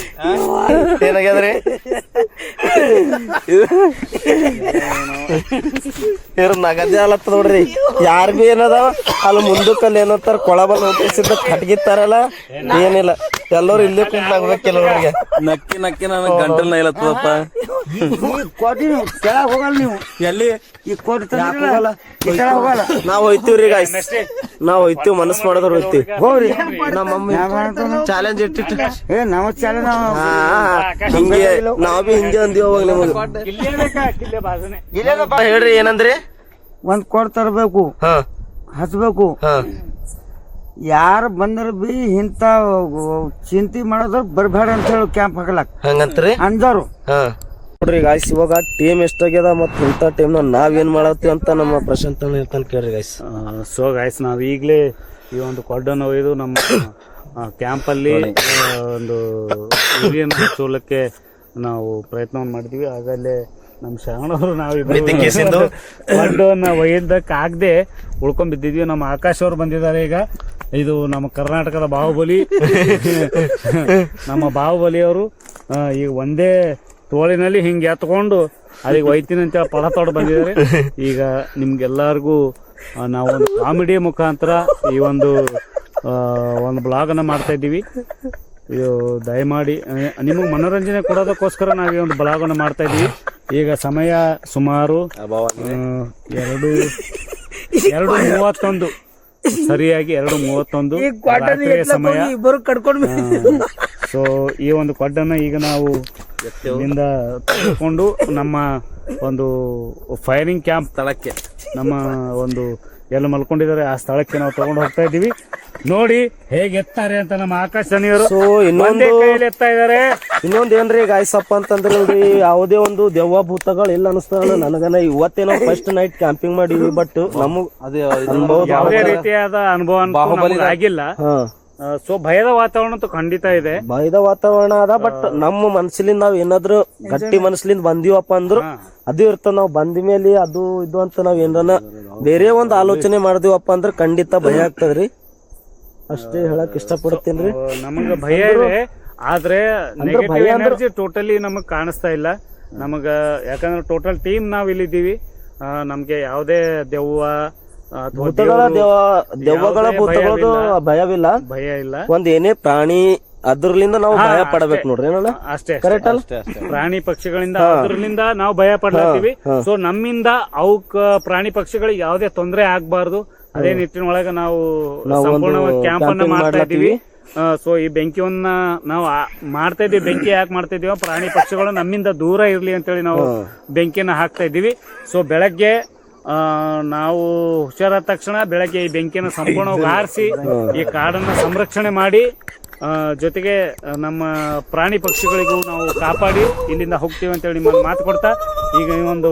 ಏನಾಗ್ಯದ್ರಿ ಇವ್ರ ನಗದೇ ಅಲತ್ತ ನೋಡ್ರಿ ಯಾರ್ ಬಿ ಏನದಾವ ಅಲ್ಲಿ ಮುಂದಕ್ಕಲ್ಲಿ ಏನಂತಾರ ಕೊಳಬಲ್ ನೋಟಿಸಿದ್ದ ಕಟ್ಗಿತ್ತಾರಲ್ಲ ಏನಿಲ್ಲ ಎಲ್ಲರೂ ಇಲ್ಲೇ ಕುಂತ ನಗ್ಬೇಕು ಕೆಲವರಿಗೆ ನಕ್ಕಿ ನಕ್ಕಿ ನನಗೆ ಗಂಟಲ್ ನೈಲತ್ತದಪ್ಪ ಕೋಟಿ ನೀವು ಕೆಳಗೆ ಹೋಗಲ್ಲ ನೀವು ಎಲ್ಲಿ ಈ ಕೋಟಿ ಕೆಳಗೆ ಹೋಗಲ್ಲ ನಾವ್ ಹೋಯ್ತಿವ್ರಿ ಗಾಯ್ಸ್ ನಾವ್ ಹೋಯ್ತಿವ್ ಮನಸ್ ಮಾಡಿದ್ರ ಹೋಯ್ತಿವಿ ಹೋಗ್ರಿ ನಮ್ಮ ಮಮ್ಮಿ ಚಾಲೆಂಜ್ ಇಟ್ಟಿಟ್ಟು ಏ ನಮ್ಮ ಚಾಲ ನಾವು ಹಿಂಗೆ ನಾವ್ ಬಿ ಹಿಂಗೆ ಅಂದಿವ ಅವಾಗ ನಿಮಗೆ ಕಿಲ್ಲೆ ಬೇಕಾ ಕಿಲ್ಲೆ ಬಾಜನೆ ಹೇಳ್ರಿ ಏನಂದ್ರಿ ಒಂದ್ ಕೋಟಿ ತರಬೇಕು ಹಾ ಹಚ್ಬೇಕು ಹಾ ಯಾರು ಬಂದ್ರ ಬಿ ಇಂತ ಚಿಂತೆ ಮಾಡೋದ್ರ ಬರ್ಬೇಡ ಅಂತ ಹೇಳಿ ಕ್ಯಾಂಪ್ ಹಾಕಲಕ್ ಹಂಗಂತ್ರಿ ಅಂದರು ಹಾ ನೋಡ್ರಿ ಗಾಯ್ಸ್ ಇವಾಗ ಟೀಮ್ ಎಷ್ಟಾಗ್ಯದ ಮತ್ ಇಂಥ ಟೀಮ್ ನಾವ್ ಏನ್ ಮಾಡತ್ತೀವಿ ಅಂತ ನಮ್ಮ ಪ್ರಶಾಂತ್ ಹೇಳ್ತಾನೆ ಕೇಳ್ರಿ ಗಾಯ್ಸ್ ಸೊ ಗಾಯ್ಸ್ ನಾವ್ ಈಗ್ಲೇ ಈ ಒಂದು ಕೊಡ್ಡನ್ನು ಒಯ್ದು ನಮ್ಮ ಕ್ಯಾಂಪ್ ಅಲ್ಲಿ ಒಂದು ಉರಿಯನ್ನು ಹಚ್ಚೋಲಕ್ಕೆ ನಾವು ಪ್ರಯತ್ನವನ್ನು ಮಾಡಿದ್ವಿ ಆಗಲೇ ನಮ್ಮ ಶರಣವರು ನಾವು ಕೊಡ್ಡನ್ನ ಒಯ್ದಕ್ಕೆ ಆಗದೆ ಉಳ್ಕೊಂಡ್ ಬಿದ್ದಿದ್ವಿ ನಮ್ಮ ಆಕಾಶ್ ಅವ್ರು ಬಂದಿದ್ದಾರೆ ಈಗ ಇದು ನಮ್ಮ ಕರ್ನಾಟಕದ ಬಾಹುಬಲಿ ನಮ್ಮ ಬಾಹುಬಲಿಯವರು ಈಗ ಒಂದೇ ತೋಳಿನಲ್ಲಿ ಹಿಂಗೆ ಎತ್ಕೊಂಡು ಅಲ್ಲಿಗೆ ಒಯ್ತೀನಿ ಅಂತೇಳಿ ಪಡ ತೊಡ್ ಬಂದಿದ್ದಾರೆ ಈಗ ನಿಮ್ಗೆಲ್ಲರಿಗೂ ನಾವು ಒಂದು ಕಾಮಿಡಿ ಮುಖಾಂತರ ಈ ಒಂದು ಬ್ಲಾಗ್ ಅನ್ನ ಮಾಡ್ತಾ ಇದ್ದೀವಿ ಇದು ದಯಮಾಡಿ ನಿಮಗೆ ಮನೋರಂಜನೆ ಕೊಡೋದಕ್ಕೋಸ್ಕರ ನಾವು ಈ ಒಂದು ಬ್ಲಾಗ್ ಅನ್ನ ಮಾಡ್ತಾ ಇದ್ದೀವಿ ಈಗ ಸಮಯ ಸುಮಾರು 2:31 ಸರಿಯಾಗಿ 2:31 ರಾತ್ರಿಯ ಸಮಯ ಇಬ್ಬರು ಕಡ್ಕೊಂಡು ಸೊ ಈ ಒಂದು ಕೊಡ್ಡನ್ನ ಈಗ ನಾವು ಇಲ್ಲಿಂದ ತೆಗೆದುಕೊಂಡು ನಮ್ಮ ಒಂದು ಫೈರಿಂಗ್ ಕ್ಯಾಂಪ್ ಸ್ಥಳಕ್ಕೆ ನಮ್ಮ ಒಂದು ಎಲ್ಲ ಮಲ್ಕೊಂಡಿದ್ದಾರೆ ಆ ಸ್ಥಳಕ್ಕೆ ನಾವು ತಗೊಂಡು ಹೋಗ್ತಾ ಇದ್ದೀವಿ ನೋಡಿ ಹೇಗೆ ಎತ್ತಾರೆ ಅಂತ ನಮ್ಮ ಆಕಾಶ್ ಶನಿಯವರು ಸೊ ಇನ್ನೊಂದು ಕೈಯಲ್ಲಿ ಎತ್ತಾ ಇದಾರೆ ಇನ್ನೊಂದ್ ಏನ್ರಿ ಗಾಯ್ಸಪ್ಪ ಅಂತಂದ್ರೆ ಯಾವುದೇ ಒಂದು ದೆವ್ವ ಭೂತಗಳು ಇಲ್ಲ ಅನಿಸ್ತಾವ ನನಗನ ಇವತ್ತೇನೋ ಫಸ್ಟ್ ನೈಟ್ ಕ್ಯಾಂಪಿಂಗ್ ಮಾಡಿವಿ ಬಟ್ ನಮಗ್ ಅನುಭವ ಯಾವುದೇ ರೀತಿಯಾದ ಅನುಭವ ಆಗಿಲ್ಲ ಸೊ ಭಯದ ವಾತಾವರಣ ಅಂತೂ ಖಂಡಿತ ಇದೆ ಭಯದ ವಾತಾವರಣ ಅದ ಬಟ್ ನಮ್ಮ ಮನಸ್ಸಲಿಂದ ನಾವ್ ಏನಾದ್ರು ಗಟ್ಟಿ ಮನಸ್ಲಿಂದ ಬಂದಿವಪ್ಪ ಅಂದ್ರು ಅದು ಇರ್ತದ ನಾವ್ ಬಂದ ಮೇಲೆ ಅದು ಇದು ಅಂತ ನಾವ್ ಏನಾರ ಬೇರೆ ಒಂದ್ ಆಲೋಚನೆ ಮಾಡಿದಿವಪ್ಪ ಅಂದ್ರ ಖಂಡಿತ ಭಯ ಆಗ್ತದ್ರಿ ಅಷ್ಟೇ ಹೇಳಕ್ ಇಷ್ಟಪಡ್ತೀನಿ ನಮಗ ಭಯ ಇದೆ ಆದ್ರೆ ನೆಗೆಟಿವ್ ಎನರ್ಜಿ ಟೋಟಲಿ ನಮಗ್ ಕಾಣಿಸ್ತಾ ಇಲ್ಲ ನಮಗ ಯಾಕಂದ್ರೆ ಟೋಟಲ್ ಟೀಮ್ ನಾವ್ ಇಲ್ಲಿದ್ದೀವಿ ನಮ್ಗೆ ಯಾವುದೇ ದೆವ್ವ ದೆವ್ವಗಳ ಭೂತಗಳದು ಭಯವಿಲ್ಲ ಭಯ ಇಲ್ಲ ಒಂದ್ ಏನೇ ಪ್ರಾಣಿ ಅದ್ರಲಿಂದ ನಾವು ಭಯ ಪಡಬೇಕು ನೋಡ್ರಿ ಏನಲ್ಲ ಅಷ್ಟೇ ಕರೆಕ್ಟ್ ಅಲ್ಲ ಪ್ರಾಣಿ ಪಕ್ಷಿಗಳಿಂದ ಅದ್ರಲಿಂದ ನಾವು ಭಯ ಪಡ್ತೀವಿ ಸೊ ನಮ್ಮಿಂದ ಅವಕ್ ಪ್ರಾಣಿ ಪಕ್ಷಿಗಳಿಗೆ ಯಾವುದೇ ತೊಂದರೆ ಆಗ್ಬಾರ್ದು ಅದೇ ನಿಟ್ಟಿನೊಳಗ ನಾವು ನಾವು ಒಂದು ಸಂಪೂರ್ಣ ಕ್ಯಾಂಪ್ ಅನ್ನ camping ಮಾಡ್ತಾ ಇದ್ದೀವಿ. ಮಾಡ್ಲತ್ತೀವಿ. ಸೊ ಈ ಬೆಂಕಿಯನ್ನ ನಾವು ಮಾಡ್ತಾ ಇದ್ದೀವಿ. ಬೆಂಕಿ ಯಾಕೆ ಮಾಡ್ತಾ ಇದೀವಿ, ಪ್ರಾಣಿ ಪಕ್ಷಿಗಳು ನಮ್ಮಿಂದ ದೂರ ಇರ್ಲಿ ಅಂತೇಳಿ ನಾವು ಬೆಂಕಿಯನ್ನ ಹಾಕ್ತಾ ಇದ್ದೀವಿ. ಸೊ ಬೆಳಗ್ಗೆ ನಾವು ಹುಷಾರಾದ ತಕ್ಷಣ ಬೆಳಗ್ಗೆ ಈ ಬೆಂಕಿಯನ್ನು ಸಂಪೂರ್ಣವಾಗಿ ಆರಿಸಿ ಈ ಕಾಡನ್ನ ಸಂರಕ್ಷಣೆ ಮಾಡಿ ಜೊತೆಗೆ ನಮ್ಮ ಪ್ರಾಣಿ ಪಕ್ಷಿಗಳಿಗೂ ನಾವು ಕಾಪಾಡಿ ಇಲ್ಲಿಂದ ಹೋಗ್ತೀವಿ ಅಂತೇಳಿ ನಿಮ್ಮನ್ನು ಮಾತು ಕೊಡ್ತಾ, ಈಗ ಈ ಒಂದು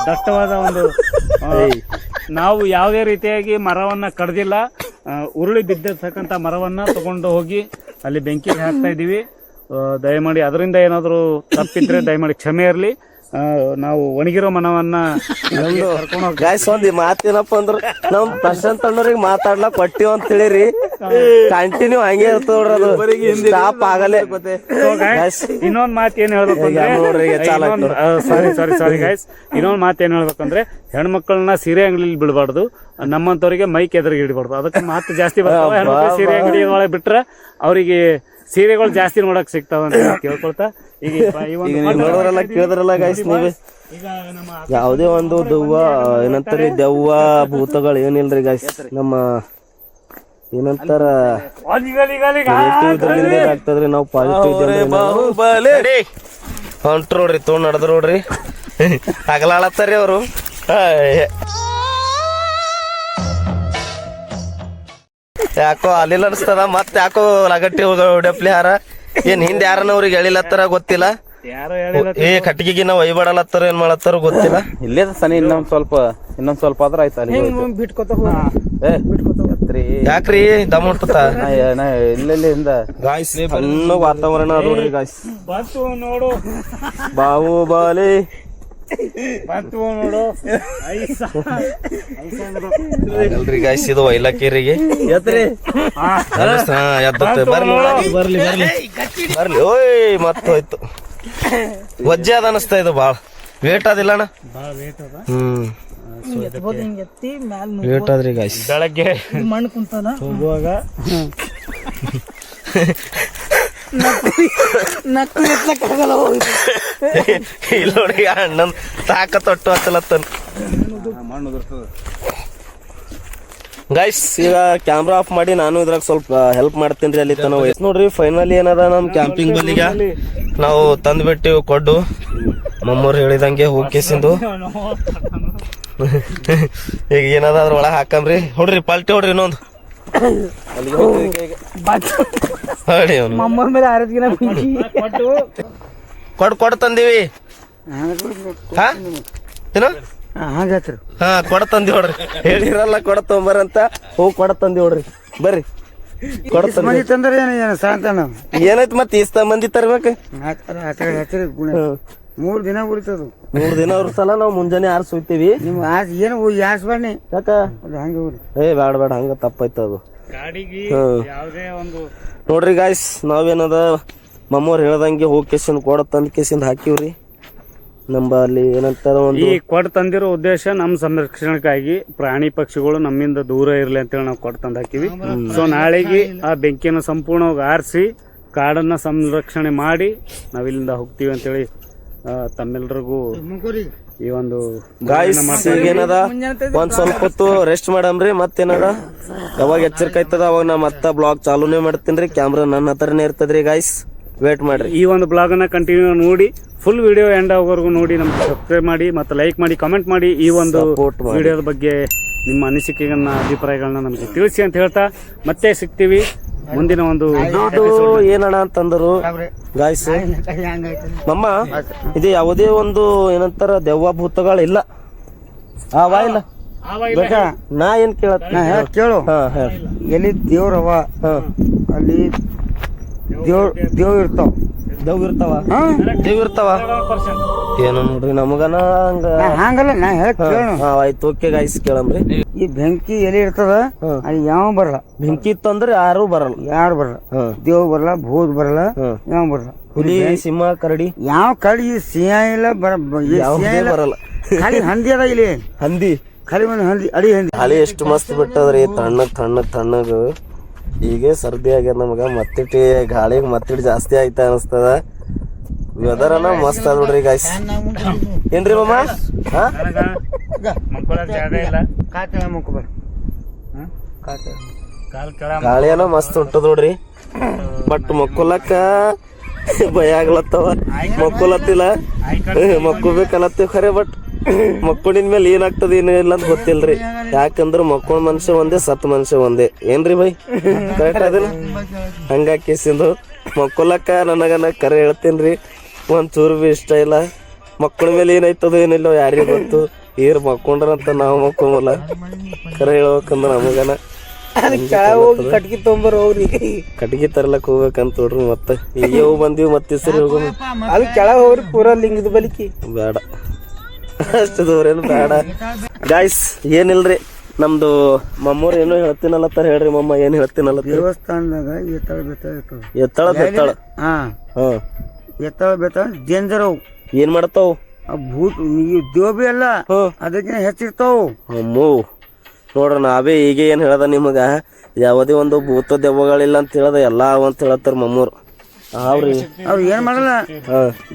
ದಟ್ಟವಾದ ಒಂದು ನಾವು ಯಾವುದೇ ರೀತಿಯಾಗಿ ಮರವನ್ನ ಕಡ್ದಿಲ್ಲ, ಉರುಳಿ ಬಿದ್ದಿರ್ತಕ್ಕಂಥ ಮರವನ್ನ ತಗೊಂಡು ಹೋಗಿ ಅಲ್ಲಿ ಬೆಂಕಿಗೆ ಹಾಕ್ತಾ ಇದ್ದೀವಿ. ದಯಮಾಡಿ ಅದರಿಂದ ಏನಾದರೂ ತಪ್ಪಿದ್ರೆ ದಯಮಾಡಿ ಕ್ಷಮೆ ಇರಲಿ. ನಾವು ಒಣಗಿರೋ ಮನವನ್ನ ಗಾಯ್ಸ್ ಒಂದ್ ಮಾತೇನಪ್ಪ ಅಂದ್ರ ನಮ್ ಪ್ರಶಾಂತ್ ಅಣ್ಣವ್ರಿಗೆ ಮಾತಾಡ್ಲಕ್ ಕೊಟ್ಟಿವ್ ಅಂತ ಹೇಳಿರಿ, ಕಂಟಿನ್ಯೂ ಹಂಗೆ ಇರ್ತದ ನೋಡ್ರಿ, ಅದು ಸ್ಟಾಪ್ ಆಗಲೇ. ಇನ್ನೊಂದ್ ಮಾತು ಏನ್ ಹೇಳ್ಬೇಕು ಸಾರಿ ಗೈಸ್, ಇನ್ನೊಂದ್ ಮಾತು ಏನ್ ಹೇಳ್ಬೇಕಂದ್ರೆ ಹೆಣ್ಮಕ್ಳನ್ನ ಸೀರೆ ಅಂಗಡಿಲಿ ಬಿಡಬಾರ್ದು, ನಮ್ಮಂತವ್ರಿಗೆ ಮೈಕ್ ಎದುರಿಗೆ ಇಡಬಾರ್ದು. ಅದಕ್ಕೆ ಮಾತು ಜಾಸ್ತಿ ಬರ್ತಾವ. ಹೆಣ್ಮಕ್ಳು ಸೀರೆ ಅಂಗಡಿ ಒಳಗೆ ಬಿಟ್ರೆ ಅವರಿಗೆ ಸೀರೆಗಳು ಜಾಸ್ತಿ ನೋಡಕ್ ಸಿಗ್ತಾವ ಅಂತ ಕೇಳ್ಕೊಳ್ತಾ, ಈಗ ನೋಡೋರೆಲ್ಲ ಕೇಳಿದ್ರಲ್ಲ ಗಾಯ್ಸ್ ನೀವೇ, ಯಾವುದೇ ಒಂದು ದೆವ್ವ ಏನಂತಾರಿ ದೆವ್ವ ಭೂತಗಳು ಏನಿಲ್ರಿ ಗಾಯ್ಸ್, ನಮ್ಮ ಏನಂತಾರ ಆಗ್ತದ್ರಿ. ನಾವು ಪಾಸಿಟಿವ್ ಹೊಂಟ್ರ ನೋಡ್ರಿ, ತೊಗೊಂಡ್ ನಡ್ದ್ರ ನೋಡ್ರಿ, ಹಗಲಾಳತ್ತಾರಿ ಅವರು. ಯಾಕೋ ಅಲ್ಲಿಲ್ಲ ಅನ್ಸ್ತದ, ಮತ್ ಯಾಕೋ ಲಗಟ್ಟಿ ಹೊಡಪ್ಲಿ ಹಾರ ಏನ್ ಹಿಂದ್ ಯಾರನ್ನ ಅವ್ರಿಗೆ ಹೇಳಿಲತ್ತಾರ ಗೊತ್ತಿಲ್ಲ. ಕಟ್ಟಿಗೆಗೆ ನಾವು ಒಯ್ಬಾಡಲತ್ತಾರ ಏನ್ ಮಾಡತ್ತಾರ ಗೊತ್ತಿಲ್ಲ. ಇಲ್ಲೇ ಸನಿ ಇನ್ನೊಂದ್ ಸ್ವಲ್ಪ ಆದ್ರ ಆಯ್ತು. ಅಲ್ಲಿ ಯಾಕ್ರಿ ದಮ್ ಹೊಂಟತ ಇಲ್ಲಿಂದ ಗಾಯ್ಸ್, ಸಣ್ಣ ವಾತಾವರಣ ನೋಡ್ರಿ ಗಾಯ್ಸ್. ಬಂತು ನೋಡು ಬಾಹುಬಲಿ, ಬಂತು ನೋಡು ಅಲ್ರಿ ಗಾಯ್ಸ್, ಇದು ವೈಲಕೇರಿಗೆ ಎದ್ರಿ ಬರ್ಲಿ ಓಯ್ ಮತ್ತ ಹೋಯ್ತು. ವಜ್ಜೆ ಅದ ಅನಸ್ತಾ ಇದು ಬಾಳ ವೇಟ್ ಅದಿಲ್ಲ ಅಣ್ಣ. ವೇಟ್ ಆದ್ರಿ ಗಾಯ್ಸ್. ಬೆಳಗ್ಗೆ ಮಣ್ಣು ಕುಂತಲ್ಲ ಹೋಗುವಾಗ ನಕ್ಕು ಎತ್ತಕ್ಕಾಗಲ್ಲ. ಇಲ್ಲ ನೋಡಿ ಅಣ್ಣನ್ ತಾಕ ತೊಟ್ಟು ಹತ್ತಲತ್ತನ್ ಗೈಸ್. ಈಗ ಕ್ಯಾಮ್ರಾ ಆಫ್ ಮಾಡಿ ನಾನು ಇದ್ರಾಗ ಸ್ವಲ್ಪ ಹೆಲ್ಪ್ ಮಾಡ್ತೀನಿ ರೀ. ಅಲ್ಲಿ ತನ ನೋಡ್ರಿ ಫೈನಲಿ ಏನದ ನಮ್ ಕ್ಯಾಂಪಿಂಗ್ ಬಲ್ಲಿಗ ನಾವು ತಂದ್ಬಿಟ್ಟಿವ್ ಕೊಡ್ಡು, ಮಮ್ಮೂರ್ ಹೇಳಿದಂಗೆ ಹೋಗ್ಕೇಸಿಂದು. ಈಗ ಏನದ ಅದ್ರ ಒಳಗ ಹಾಕಮ್ರಿ. ಹೊಡ್ರಿ ಪಾಲ್ಟಿ ಹೊಡ್ರಿ ಇನ್ನೊಂದು ಹೊಡಿ. ಮಮ್ಮರ ಮೇಲೆ ಆರದಿನ ಕೊಡ್ ತಂದಿವಿ. ಹಾ ಏನು ಹಂಗತ್ರಿ. ಹಾ ಕೊಡ ತಂದಿ ನೋಡ್ರಿ, ಹೇಳಿರಲ್ಲ ಕೊಡ ತೊಂಬರಂತ. ಹೋಗಿ ಕೊಡ ತಂದಿ ನೋಡ್ರಿ, ಬರ್ರಿ ಕೊಡ ಮಂದಿ ತಂದ್ರೆ ಏನು ಸಾಂತಾನ ಏನೈತ್ ಮತ್ ಈಸ್ತ ಮಂದಿ ತರ್ಬೇಕ. 3 ದಿನ ಉಳಿತದ. 3 ದಿನ ಉರ್ಸಲ್ಲ, ನಾವು ಮುಂಜಾನೆ ಆರ್ಸ್ ಹೋಗ್ತೀವಿ. ನಿಮ್ ಏನು ಯಾಸ್ ಬನ್ನಿ ಯಾಕ ಹಂಗ ಹೋಗ್ರಿ. ಬೇಡ ಹಂಗ ತಪ್ಪಾಯ್ತ ಅದು ಗಾಡಿಗೆ ಯಾವುದೇ ಒಂದು ನೋಡ್ರಿ ಗಾಯ್ಸ್. ನಾವೇನದ ಮಮ್ಮವ್ರು ಹೇಳ್ದಂಗೆ ಹೋಗಿ ಕೇಸಿಂದ ಕೊಡ ತಂದ್ ಕೇಸಿಂದ ಹಾಕಿವ್ರಿ. ನಂಬಲ್ಲಿ ಏನಂತಾರ ಈ ಕೊಡ್ ತಂದಿರೋ ಉದ್ದೇಶ ನಮ್ಮ ಸಂರಕ್ಷಣೆಗಾಗಿ, ಪ್ರಾಣಿ ಪಕ್ಷಿಗಳು ನಮ್ಮಿಂದ ದೂರ ಇರ್ಲಿ ಅಂತೇಳಿ ನಾವು ಕೊಡ್ ತಂದ್ ಹಾಕಿವಿ. ಸೊ ನಾಳೆಗೆ ಆ ಬೆಂಕಿಯನ್ನು ಸಂಪೂರ್ಣವಾಗಿ ಆರಿಸಿ ಕಾಡನ್ನ ಸಂರಕ್ಷಣೆ ಮಾಡಿ ನಾವಿಲ್ಲಿಂದ ಹೋಗ್ತೀವಿ ಅಂತೇಳಿ ತಮ್ಮೆಲ್ರಿಗೂ ಈ ಒಂದು ಗಾಯ್ಸ್. ಏನದ ಒಂದ್ ಸ್ವಲ್ಪ ಹೊತ್ತು ರೆಸ್ಟ್ ಮಾಡಮ್ರಿ. ಮತ್ತೇನದ ಯಾವಾಗ ಎಚ್ಚರಿಕೆ ಆಯ್ತದ ಅವಾಗ ನಾ ಮತ್ತ ಬ್ಲಾಗ್ ಚಾಲೂನೇ ಮಾಡ್ತೀನಿ. ಕ್ಯಾಮ್ರಾ ನನ್ನ ಹತ್ರನೇ ಇರ್ತದ್ರಿ ಗಾಯ್ಸ್, ವೇಟ್ ಮಾಡ್ರಿ. ಈ ಒಂದು ಬ್ಲಾಗ್ ಅನ್ನ ಕಂಟಿನ್ಯೂ ನೋಡಿ, ಫುಲ್ ವಿಡಿಯೋ ಎಂಡ್ ಆಗೋವರೆಗೂ ನೋಡಿ, ನಮ್ಗೆ ಸಬ್ಸ್ಕ್ರೈಬ್ ಮಾಡಿ ಮತ್ತೆ ಲೈಕ್ ಮಾಡಿ, ಕಮೆಂಟ್ ಮಾಡಿ. ಈ ಒಂದು ವಿಡಿಯೋದ ಬಗ್ಗೆ ನಿಮ್ಮ ಅನಿಸಿಕೆಗಳನ್ನ, ಅಭಿಪ್ರಾಯಗಳನ್ನ ನಮ್ಗೆ ತಿಳಿಸಿ ಅಂತ ಹೇಳ್ತಾ ಮತ್ತೆ ಸಿಗ್ತೀವಿ ಮುಂದಿನ ಒಂದು ಏನಣ್ಣ ಅಂತಂದರು ಗಾಯ್ಸ್. ಮಮ್ಮ ಇದು ಯಾವುದೇ ಒಂದು ಏನಂತಾರ ದೆವ್ವ ಭೂತಗಳಿಲ್ಲ, ಇಲ್ಲ ನಾ ಏನ್ ಕೇಳತ್ ಕೇಳು. ಎಲ್ಲಿ ದೇವ್ರವ ಅಲ್ಲಿ ದೇವ್ ಇರ್ತಾವ. ದೇವ್ ಇರ್ತಾವ ಏನು ನೋಡ್ರಿ ನಮಗನ ಹಂಗಲ್ಲ ನಾ ಹೇಳಕ್ ಕೇಳು. ಆಯ್ತು ಓಕೆ ಗಾಯ್ಸ್ ಕೇಳಮ್ರಿ. ಈ ಬೆಂಕಿ ಎಲ್ಲಿ ಇರ್ತದ ಅಲ್ಲಿ ಯಾವ ಬರಲ್ಲ. ಬೆಂಕಿ ಇತ್ತಂದ್ರೆ ಯಾರು ಬರಲ್ಲ. ದೇವ್ ಬರಲ್ಲ, ಭೂತ್ ಬರಲ್ಲ, ಯಾವ ಬರಲ್ಲ. ಹುಲಿ, ಸಿಂಹ, ಕರಡಿ ಯಾವ ಕರಡಿ ಸಿಂಹ ಇಲ್ಲ ಬರಲ್ಲ. ಖಾಲಿ ಹಂದಿ ಅದ ಇಲ್ಲಿ. ಹಂದಿ ಖಾಲಿ ಒಂದು ಹಂದಿ, ಅಡಿ ಹಂದಿ. ಗಾಳಿ ಎಷ್ಟು ಮಸ್ತ್ ಬಿಟ್ಟದ್ರಿ, ತಣ್ಣಗ್ ಈಗ ಸರ್ದಿ ಆಗ್ಯದ ನಮಗ. ಮತ್ತಿಟ್ಟು ಗಾಳಿಗೆ ಮತ್ತಿಟ್ಟು ಜಾಸ್ತಿ ಆಯ್ತಾ ಅನಿಸ್ತದ. ವೆದರ್ ಅನ್ನ ಮಸ್ತ್ ಅದ ನೋಡ್ರಿ ಗಾಯ್ಸ್. ಏನ್ರಿ ಮಮ್ಮ? ಮಕ್ಕೊಳಕ್ ಜಾಗ ಇಲ್ಲ. ಕಾತ ಮುಕ್ಕೋಬೇಡ ಕಾತ ಕಾಲ್ ಕೆಳ ಗಾಳಿ ಏನೋ ಮಸ್ತ್ ಉಂಟದ ನೋಡ್ರಿ ಬಟ್ ಮಕ್ಕೊಲಕ್ಕ ಭಯ ಆಗ್ಲತ್ತವ ಮಕ್ಕೊಲತ್ತಿಲ್ಲ ಮಕ್ಕೋಬೇಕಲ್ಲತ್ತೀವಿ ಖರೆ ಬಟ್ ಮಕ್ಕೊಂಡಿನ ಮೇಲೆ ಏನಾಗ್ತದ ಏನು ಇಲ್ಲ ಅಂತ ಗೊತ್ತಿಲ್ರಿ ಯಾಕಂದ್ರ ಮಕ್ಕೊಂಡ್ ಮನುಷ್ಯ ಒಂದೇ ಸತ್ ಮನುಷ್ಯ ಒಂದೇ ಏನ್ರಿ ಬೈ ಕರೆಕ್ಟ್ ಅದಿಲ್ಲ ಹಂಗಾಕಿಸಿಂದು ಮಕ್ಕೊಲಕ್ಕ ನನಗನ ಕರೆ ಹೇಳ್ತೇನ್ರಿ ಒಂದ್ ಚೂರು ಬಿ ಇಷ್ಟ ಇಲ್ಲ ಮಕ್ಕಳ ಮೇಲೆ ಏನಾಯ್ತದ ಏನಿಲ್ಲ ಯಾರಿಗ ಗೊತ್ತು ಈರ್ ಮಕ್ಕೊಂಡ್ರಂತ ನಾವು ಮಕ್ಕೊಂಬಲ್ಲ ಕರೆ ಹೇಳ್ಬೇಕಂದ್ರ ನಮಗನ ಹೋಗಿ ಕಟ್ಗಿ ತೊಂಬರ್ ಹೋಗ್ರಿ ಕಟ್ಗಿ ತರ್ಲಕ್ ಹೋಗ್ಬೇಕಂತ ನೋಡ್ರಿ ಮತ್ತೆ ಈಗ ಹೋಗಿ ಬಂದಿವಿ ಮತ್ತೆ ಸರಿ ಹೋಗೋಣ ಅದು ಕೆಳಗೆ ಹೋಗ್ರಿ ಪೂರಾ ಲಿಂಗದ ಬಲಿಕಿ ಬೇಡ ಅಷ್ಟು ದೂರ ಏನು ಬೇಡ ಗಾಯ್ಸ್ ಏನಿಲ್ರಿ ನಮ್ದು ಮಮ್ಮೂರ್ ಏನೋ ಹೇಳ್ತೀನಲ್ಲತ್ತಾರ ಹೇಳ್ರಿ ಮಮ್ಮ ಏನ್ ಹೇಳ್ತೀನಲ್ಲತ್ತಾರ ದೇವಸ್ಥಾನದಾಗ ಎತ್ತಳ ಬೆತ್ತಳ ಇರ್ತದ ಎತ್ತಳ ಬೆತ್ತಳ ಹಾ ಹಾ ಎತ್ತಳ ಬೆತ್ತಳ ಡೇಂಜರ್ ಅವು ಏನ್ ಮಾಡ್ತಾವ್ ಆ ಭೂತ ನೀವು ದೇವಬಿ ಅಲ್ಲ ಅದಕ್ಕಿಂತ ಹೆಚ್ಚಿರ್ತಾವು ಅಮ್ಮೋ ನೋಡ್ರ ನಾವೇ ಈಗ ಏನ್ ಹೇಳದ ನಿಮಗ ಯಾವುದೇ ಒಂದು ಭೂತ ದೆವ್ವಗಳಿಲ್ಲ ಅಂತ ಹೇಳದ ಎಲ್ಲಾ ಅಂತ ಹೇಳತ್ತಾರ ಮಮ್ಮೂರ್ ಅವ್ರಿ ಅವ್ರು ಏನ್ ಮಾಡಲ್ಲ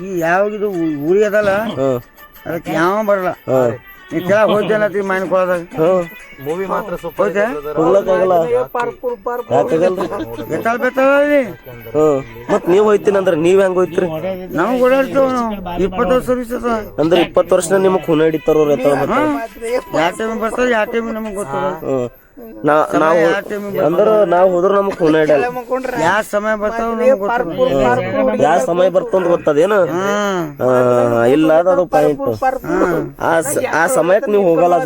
ಈ ಯಾವ ಇದು ಊರಿ ಅದಲ್ಲ ಅದಕ್ಕೆ ಯಾವ ಬರಲ್ಲ ನೀ ಕೆಳಗೆ ಹೋಯ್ತೇನತ್ತಿ ಮಾಡ್ಕೊಳ್ಳೋದಾಗ ಮೂವಿ ಮಾತ್ರ ಹೋಗ್ಲಕ್ಕಾಗಲ್ಲ ಯಾಕಾಗಲ್ರಿ ಎತ್ತಳ ಬೆತ್ತಳಲ್ಲಿ ಮತ್ ನೀವ್ ಹೋಯ್ತೀನಂದ್ರ ನೀವ್ ಹೆಂಗ್ ಹೋಯ್ತಿರಿ ನಮಗ್ ಓಡಾಡ್ತೇವ ನಾವು 20 ವರ್ಷ ಸರ್ವಿಸ್ ಅದ ಅಂದ್ರೆ 20 ವರ್ಷ ನಿಮಗ್ ಖೂನ ಹಿಡಿತಾರ ಯಾವ ಟೈಮ್ ಬರ್ತದ ಯಾವ ಟೈಮ್ ನಮಗ್ ಗೊತ್ತದ ನಾವು ಅಂದ್ರ ನಾವ್ ಹೋದ್ರ ನಮಗ್ ಖೂನ ಹಿಡಿಯಲ್ಲ ಯಾವ ಸಮಯ ಬರ್ತಾವ ನಮಗ್ ಗೊತ್ತದ ಯಾವ ಸಮಯ ಬರ್ತಂದ್ ಗೊತ್ತದೇನು ಇಲ್ಲ ಅದು ಪಾಯಿಂಟ್ ಆ ಸಮಯಕ್ ನೀವ್ ಹೋಗಲ್ಲ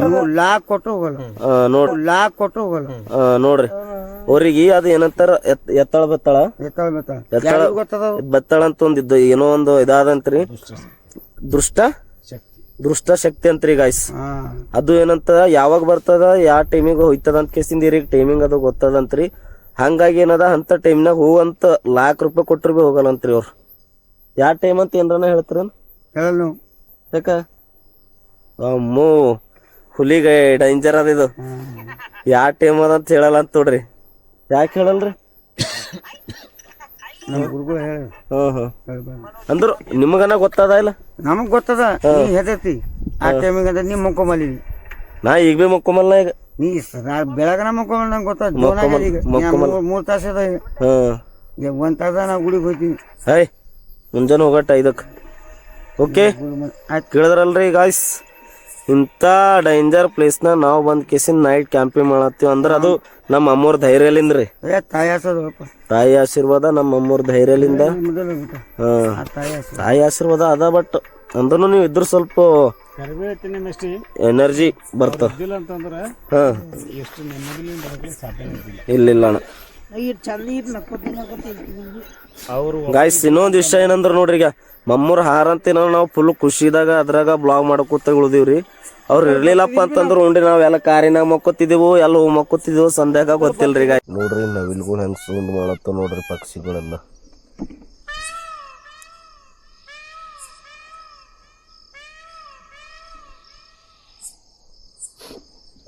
ನೀವು ಲಾಕ್ ಕೊಟ್ಟು ಹೋಗಲ್ಲ ನೋಡ್ರಿ ಲಾಕ್ ಕೊಟ್ಟು ಹೋಗಲ್ಲ ನೋಡ್ರಿ ಅವ್ರಿಗೆ ಅದು ಏನಂತಾರ ಎತ್ತಳ ಬೆತ್ತಳ ಎತ್ತಳ ಬೆತ್ತಳ ಎತ್ತಳ ಗೊತ್ತದ ಬೆತ್ತಳ ಅಂತ ಒಂದಿದ್ದು ಏನೋ ಒಂದು ಇದಾದಂತ್ರಿ ದೃಷ್ಟ ಶಕ್ತಿ ಅಂತ್ರಿ ಗಾಯ್ಸ್ ಅದು ಏನಂತ ಯಾವಾಗ ಬರ್ತದ ಯಾವ ಟೈಮಿಗೆ ಹೋಯ್ತದ ಅಂತ ಕೇಸಿಂದ ಇರೀಗ ಟೈಮಿಂಗ್ ಅದು ಗೊತ್ತದಂತ್ರಿ ಹಂಗಾಗಿ ಏನದ ಅಂತ ಟೈಮ್ನಾಗ ಹೂವಂತ ₹1,00,000 ಕೊಟ್ರ ಬಿ ಹೋಗಲ್ಲಂತ್ರಿ ಅವ್ರು ಯಾವ ಟೈಮ್ ಅಂತ ಏನ್ರನ ಹೇಳ್ತಾರೇನ್ ಹೇಳಲ್ಲ ನೀವು ಯಾಕ ಅಮ್ಮೋ ಹುಲಿಗೆ ಡೇಂಜರ್ ಅದ ಇದು ಯಾವ ಟೈಮ್ ಅದ ಅಂತ ಹೇಳಲ್ಲ ಅಂತ ನೋಡ್ರಿ ಯಾಕೆ ಹೇಳಲ್ರಿ ನಮ್ ಗುರುಗಳು ಹೇಳಿ ಅಂದ್ರು ನಿಮಗನ ಗೊತ್ತದ ಇಲ್ಲ ನಮಗ್ ಗೊತ್ತದ ನೀ ಹೆದರ್ತಿ ಆ ಟೈಮಿಗೆ ಅಂತ ನೀ ಮುಕ್ಕೊಂಬಲ್ಲಿದಿ ನಾ ಈಗ ಬಿ ಮಕ್ಕೊಂಬಲ್ಲ ಈಗ ನೀ ಬೆಳಗನ ಮುಕ್ಕೊಂಬಲ್ ನಂಗೆ ಗೊತ್ತದ ಈಗ 3 ತಾಸ ಅದ ಈಗ 1 ತಾಸ ನಾ ಗುಡಿಗೆ ಹೋಗ್ತೀನಿ ಹೈ ಮುಂಜಾನೆ ಹೋಗಟ್ಟ 5ಕ್ಕೆ ಓಕೆ ಕೇಳಿದ್ರಲ್ರಿ ಗಾಯ್ಸ್ ಇಂಥ ಡೇಂಜರ್ ಪ್ಲೇಸ್ನ ನಾವು ಬಂದ್ ಕೇಸಿನ ನೈಟ್ ಕ್ಯಾಂಪಿಂಗ್ ಮಾಡತ್ತೀವಿ ಅಂದ್ರ ಅದು ನಮ್ಮ ಅಮ್ಮೋರ್ ಧೈರ್ಯಲಿಂದ್ರಿ ತಾಯಿ ಆಶೀರ್ವಾದ ನಮ್ಮ ಅಮ್ಮೋರ್ ಧೈರ್ಯಲಿಂದ ತಾಯಿ ಆಶೀರ್ವಾದ ಅದ ಬಟ್ ಅಂದ್ರೂ ನೀವು ಇದ್ರ ಸ್ವಲ್ಪ ಎನರ್ಜಿ ಬರ್ತದ ಇಲ್ಲ ಅಣ್ಣ ಗಾಯ್ಸ್ ಇನ್ನೊಂದ್ ವಿಷಯ ಏನಂದ್ರ ನೋಡ್ರಿ ಈಗ ಮಮ್ಮೂರ್ ಹಾರಂತ ನಾವು ಫುಲ್ ಖುಷಿದಾಗ ಅದ್ರಾಗ ಬ್ಲಾಗ್ ಮಾಡಕೋತ ಉಳ್ದಿವ್ರಿ ಅವ್ರು ಇರ್ಲಿಲ್ಲಪ್ಪ ಅಂತಂದ್ರ ನೋಡ್ರಿ ನಾವ್ ಎಲ್ಲ ಕಾರಿನಾಗ ಮಕ್ಕೋತಿದೀವು ಎಲ್ಲ ಮಕ್ಕೋತಿದ್ವು ಸಂಧ್ಯಾಗ ಗೊತ್ತಿಲ್ರಿ ಈಗ ನೋಡ್ರಿ ನವಿಲ್ಗಳು ಹೆಂಗ್ ಸೌಂಡ್ ಮಾಡತ್ತ ನೋಡ್ರಿ ಪಕ್ಷಿಗಳೆಲ್ಲ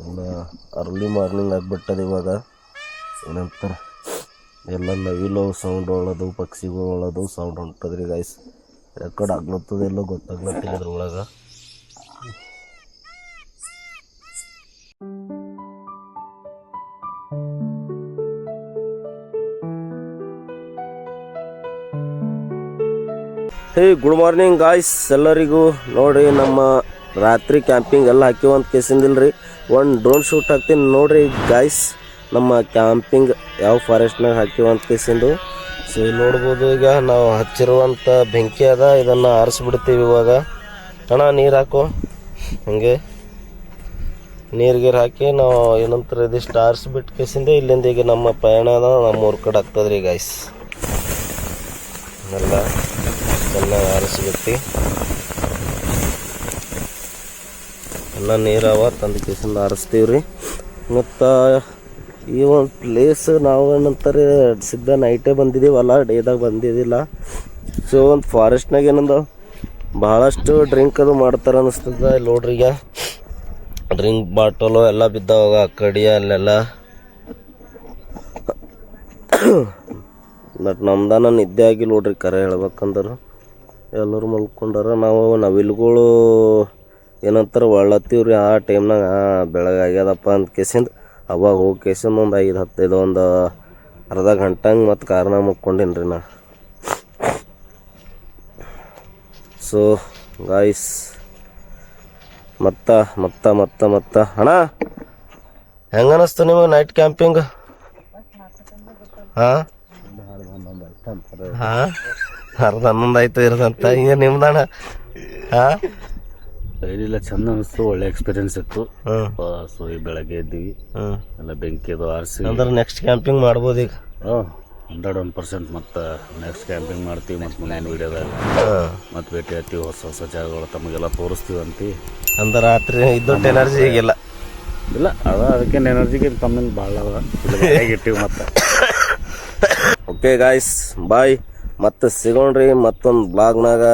ಎಲ್ಲ ಅರ್ಲಿ ಮಾರ್ನಿಂಗ್ ಆಗ್ಬಿಟ್ಟದ ಇವಾಗ ಏನಂತಾರ ಎಲ್ಲ ನವಿಲು ಸೌಂಡ್ ಒಳ್ಳದು ಪಕ್ಷಿಗಳು ಒಳ್ಳದು ಸೌಂಡ್ ಹೊಂಟದ್ರಿ ಗೈಸ್ ರೆಕಾರ್ಡ್ ಆಗ್ಲತ್ತದ ಎಲ್ಲೋ ಗೊತ್ತಾಗ್ಲತ್ತಿಲ್ಲ ಅದ್ರೊಳಗ ಹೇ ಗುಡ್ ಮಾರ್ನಿಂಗ್ ಗಾಯ್ಸ್ ಎಲ್ಲರಿಗೂ ನೋಡ್ರಿ ನಮ್ಮ ರಾತ್ರಿ ಕ್ಯಾಂಪಿಂಗ್ ಎಲ್ಲ ಹಾಕಿವಂತ ಕೇಸಿಂದಿಲ್ರಿ ಒಂದು ಡ್ರೋನ್ ಶೂಟ್ ಹಾಕ್ತೀನಿ ನೋಡ್ರಿ ಗಾಯ್ಸ್ ನಮ್ಮ ಕ್ಯಾಂಪಿಂಗ್ ಯಾವ ಫಾರೆಸ್ಟ್ನಾಗ ಹಾಕಿವಂತ ಕೇಸಿಂದು ಸೊ ಇಲ್ಲಿ ನೋಡ್ಬೋದು ಈಗ ನಾವು ಹಚ್ಚಿರುವಂಥ ಬೆಂಕಿ ಅದ ಇದನ್ನು ಆರಿಸ್ಬಿಡ್ತೀವಿ ಇವಾಗ ಅಣ್ಣ ನೀರು ಹಾಕು ಹಂಗೆ ನೀರ್ಗೀರು ಹಾಕಿ ನಾವು ಏನಂತಾರೆ ಇದಿಷ್ಟು ಆರಿಸ್ಬಿಟ್ಟು ಕೇಸಿಂದ ಇಲ್ಲಿಂದ ಈಗ ನಮ್ಮ ಪಯಣ ನಮ್ಮ ಊರ ಕಡೆ ಆಗ್ತದ್ರಿ ಗಾಯ್ಸ್ ಎಲ್ಲ ಚೆನ್ನಾಗಿ ಆರಿಸ್ಬಿಟ್ಟು ಎಲ್ಲ ನೀರವ ತಂದು ಕೇಸಿಂದ ಆರಿಸ್ತೀವ್ರಿ ಮತ್ತು ಈ ಒಂದು ಪ್ಲೇಸ್ ನಾವು ಏನಂತಾರೆ ಸಿದ್ಧ ನೈಟೇ ಬಂದಿದ್ದೀವಲ್ಲ ಡೇದಾಗ ಬಂದಿದ್ದಿಲ್ಲ ಸೊ ಒಂದು ಫಾರೆಸ್ಟ್ನಾಗ ಏನಂದ ಭಾಳಷ್ಟು ಡ್ರಿಂಕ್ ಅದು ಮಾಡ್ತಾರೆ ಅನ್ನಿಸ್ತದ ಇಲ್ಲಿ ನೋಡ್ರಿ ಈಗ ಡ್ರಿಂಕ್ ಬಾಟಲು ಎಲ್ಲ ಬಿದ್ದಾವಾಗ ಆ ಕಡೆ ಅಲ್ಲೆಲ್ಲ ಬಟ್ ನಮ್ದಾನ ನಿದ್ದೆ ಆಗಿ ನೋಡ್ರಿ ಕರೆ ಹೇಳ್ಬೇಕಂದ್ರೆ ಎಲ್ಲರೂ ಮಲ್ಕೊಂಡಾರ ನಾವು ನವಿಲುಗಳು ಏನಂತಾರ ಒಳ್ಳತ್ತೀವ್ರಿ ಆ ಟೈಮ್ನಾಗ ಬೆಳಗಾಗ್ಯದಪ್ಪ ಅಂತ ಕೇಸಿಂದ ಅವಾಗ ಹೋಗಿ ಕೇಸಿಂದ ಒಂದು 5-10 ಒಂದು ಅರ್ಧ ಗಂಟಂಗೆ ಮತ್ತು ಕಾರ್ನ ಮುಕ್ಕೊಂಡಿನಿ ರೀ ನಾ. ಸೊ ಗಾಯ್ಸ್ ಮತ್ತ ಅಣ್ಣ ಹೆಂಗ ಅನಿಸ್ತು ನಿಮಗೆ ನೈಟ್ ಕ್ಯಾಂಪಿಂಗ್? ಅರ್ಧ 11 ಆಯ್ತು ಇರೋದಂತ ಈಗ ನಿಮ್ದಣ್ಣ? ಇಲ್ಲ, ಚಂದ ಅನಿಸ್ತು, ಒಳ್ಳೆ ಎಕ್ಸ್ಪೀರಿಯನ್ಸ್ ಇತ್ತು. ಸೊ ಈ ಬೆಳಗ್ಗೆ ಎದ್ದೀವಿ, ಎಲ್ಲ ಬೆಂಕಿ ಅದು ಆರಿಸಿ ಅಂದ್ರೆ ನೆಕ್ಸ್ಟ್ ಕ್ಯಾಂಪಿಂಗ್ ಮಾಡ್ಬೋದು ಈಗ. 101% ಮತ್ತೆ ನೆಕ್ಸ್ಟ್ ಕ್ಯಾಂಪಿಂಗ್ ಮಾಡ್ತೀವಿ. ಮತ್ತು ಮುಂದಿನ ವೀಡಿಯೋದಾಗ ಮತ್ತೆ ಭೇಟಿ ಆಗ್ತೀವಿ, ಹೊಸ ಜಾಗಗಳು ತಮಗೆಲ್ಲ ತೋರಿಸ್ತೀವಿ ಅಂತೀವಿ. ಅಂದ್ರೆ ರಾತ್ರಿ ಇದ್ದೊಟ್ಟು ಎನರ್ಜಿ ಈಗಿಲ್ಲ. ಇಲ್ಲ ಅದಕ್ಕೇನು ಎನರ್ಜಿಗೆ ಕಮ್ಮಿ ಭಾಳ ಇಟ್ಟಿವಿ ಮತ್ತೆ. ಓಕೆ ಗಾಯ್ಸ್ ಬಾಯ್, ಮತ್ತೆ ಸಿಗೋಣ್ರಿ ಮತ್ತೊಂದು ಬ್ಲಾಗ್ನಾಗ.